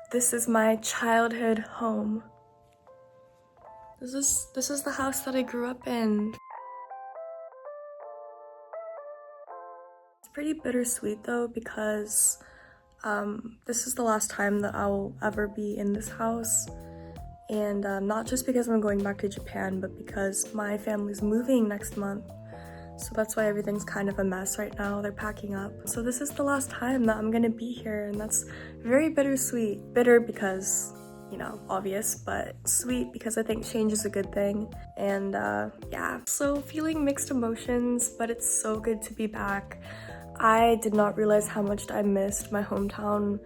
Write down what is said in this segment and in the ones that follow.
This is my childhood home. This is the house that I grew up in. It's pretty bittersweet though, because this is the last time that I will ever be in this house. And not just because I'm going back to Japan, but because my family's moving next month. So that's why everything's kind of a mess right now. They're packing up. So this is the last time that I'm gonna be here, and that's very bittersweet. Bitter because, you know, obvious, but sweet because I think change is a good thing. And yeah, so feeling mixed emotions, but it's so good to be back. I did not realize how much I missed my hometown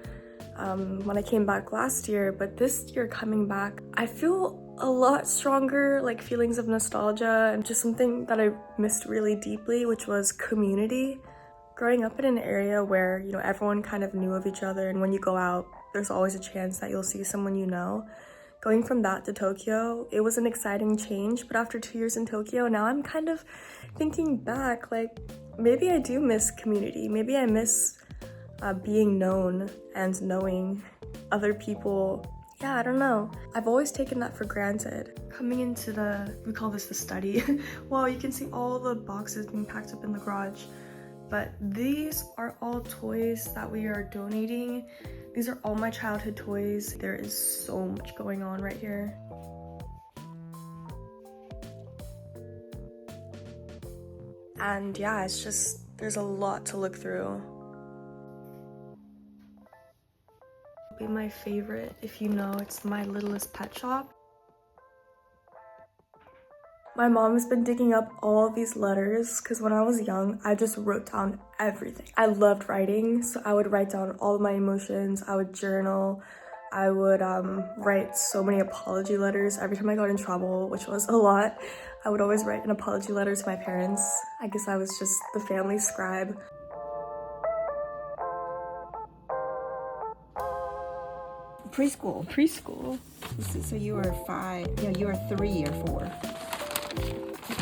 when I came back last year, but this year coming back, I feel a lot stronger, like feelings of nostalgia and just something that I missed really deeply, which was community. Growing up in an area where, you know, everyone kind of knew of each other, and when you go out, there's always a chance that you'll see someone you know. Going from that to Tokyo, it was an exciting change, but after 2 years in Tokyo, now I'm kind of thinking back, like, maybe I do miss community. Maybe I miss being known and knowing other people. Yeah, I don't know. I've always taken that for granted. Coming into we call this the study. Wow, you can see all the boxes being packed up in the garage. But these are all toys that we are donating. These are all my childhood toys. There is so much going on right here. And yeah, it's just, there's a lot to look through. Be my favorite, if you know, it's My Littlest Pet Shop. My mom has been digging up all of these letters because when I was young, I just wrote down everything. I loved writing, so I would write down all of my emotions. I would journal. I would write so many apology letters every time I got in trouble, which was a lot. I would always write an apology letter to my parents. I guess I was just the family scribe. Preschool. So you were 5, yeah, you were 3 or 4.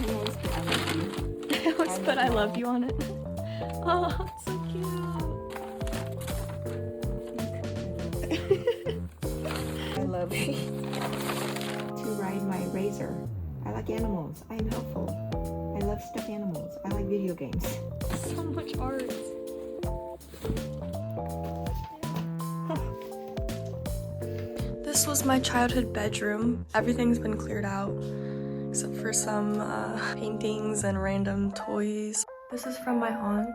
I always put I love you on it. Oh, it's so cute. I love to ride my razor. I like animals. I am helpful. I love stuffed animals. I like video games. So much art. This was my childhood bedroom. Everything's been cleared out, except for some paintings and random toys. This is from my aunt,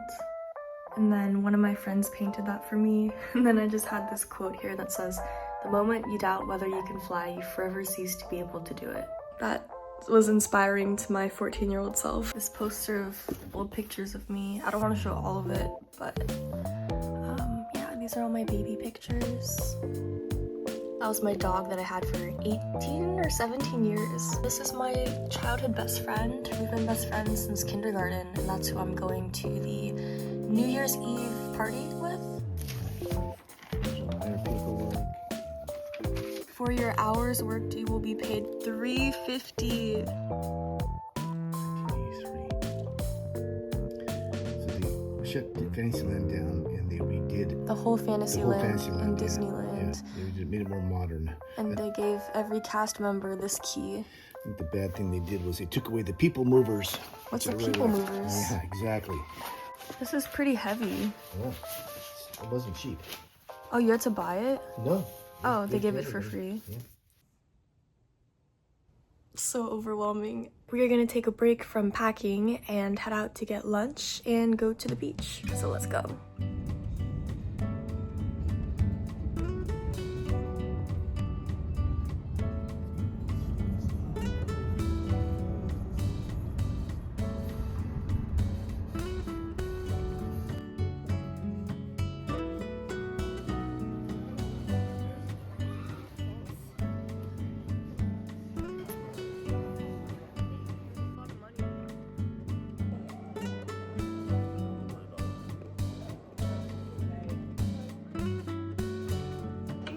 and then one of my friends painted that for me. And then I just had this quote here that says, "The moment you doubt whether you can fly, you forever cease to be able to do it." That was inspiring to my 14-year-old self. This poster of old pictures of me. I don't want to show all of it, but yeah, these are all my baby pictures. That was my dog that I had for 18 or 17 years. This is my childhood best friend. We've been best friends since kindergarten, and that's who I'm going to the New Year's Eve party with. For your hours worked, you will be paid $3.50. So they shut the Fantasyland down and they redid the whole Fantasyland in Disneyland. Yeah, they made it more modern. And they gave every cast member this key. I think the bad thing they did was they took away the people movers. What's the people movers? Yeah, exactly. This is pretty heavy. Yeah, it wasn't cheap. Oh, you had to buy it? No. Oh, they gave it for free. Yeah. So overwhelming. We are gonna take a break from packing and head out to get lunch and go to the beach. So let's go.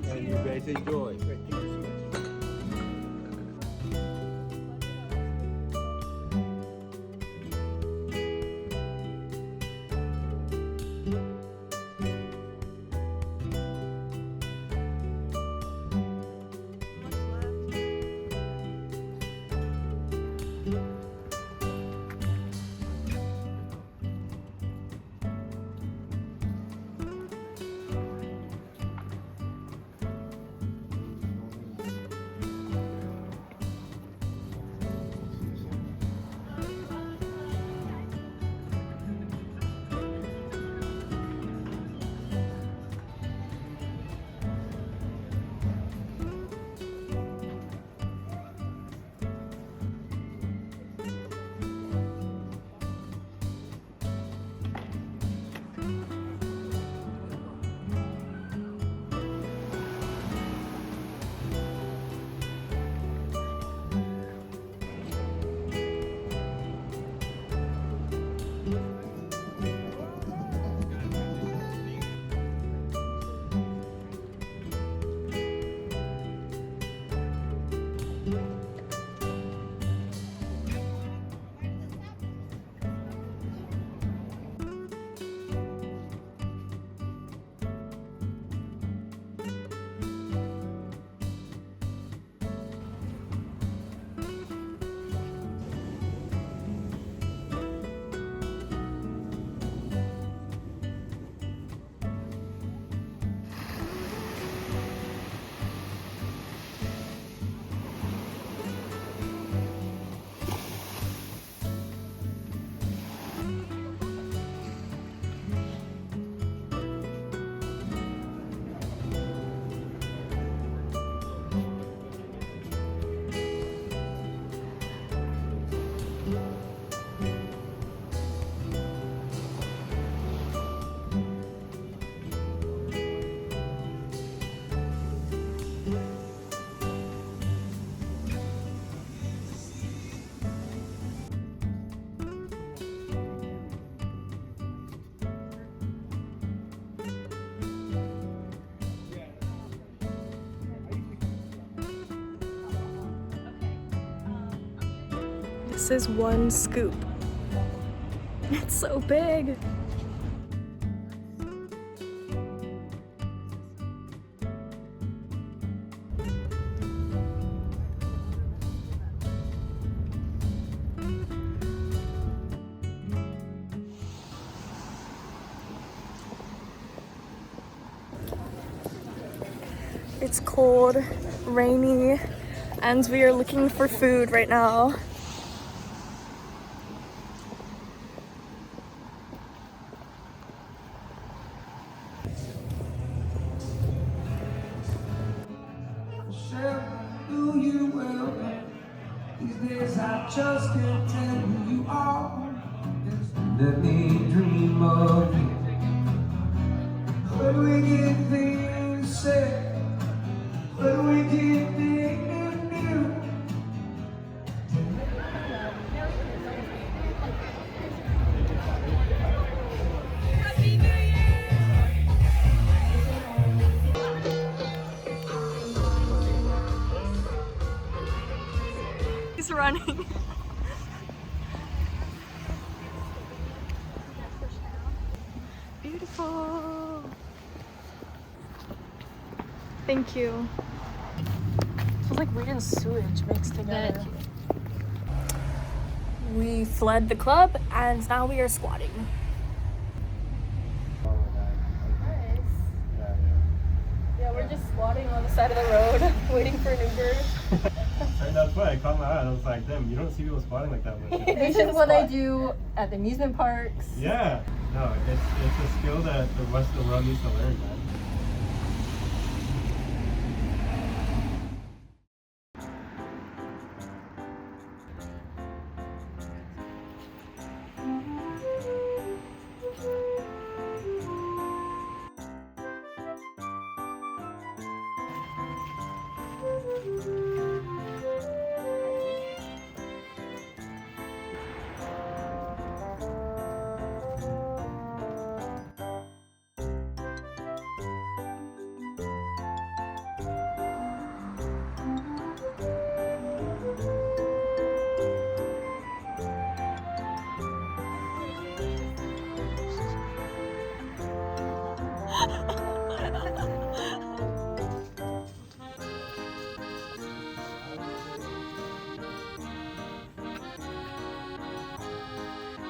And you guys enjoy. This is one scoop. It's so big. It's cold, rainy, and we are looking for food right now. Do you well? These days I just can't tell who you are. Let me dream of you. When we get things said, when we get things new. He's running. Beautiful. Thank you. Feels like weed and sewage mixed together. We fled the club and now we are squatting. Yeah, we're just squatting on the side of the road, waiting for an Uber. And that's why I caught my eye. I was like, damn, you don't see people spotting like that much. This is what I do at the amusement parks. Yeah. No, it's a skill that the rest of the world needs to learn, man.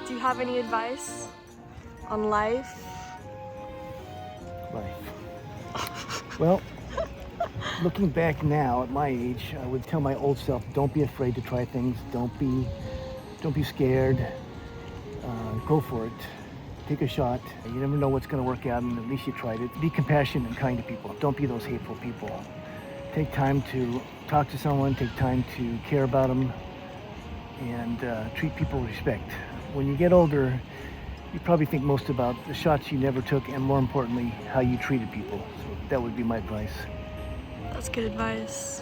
Do you have any advice on life? Life. Well, looking back now at my age, I would tell my old self, don't be afraid to try things. Don't be scared. Go for it. Take a shot. You never know what's going to work out, and at least you tried it. Be compassionate and kind to people. Don't be those hateful people. Take time to talk to someone. Take time to care about them, and treat people with respect. When you get older, you probably think most about the shots you never took, and more importantly, how you treated people. So that would be my advice. That's good advice.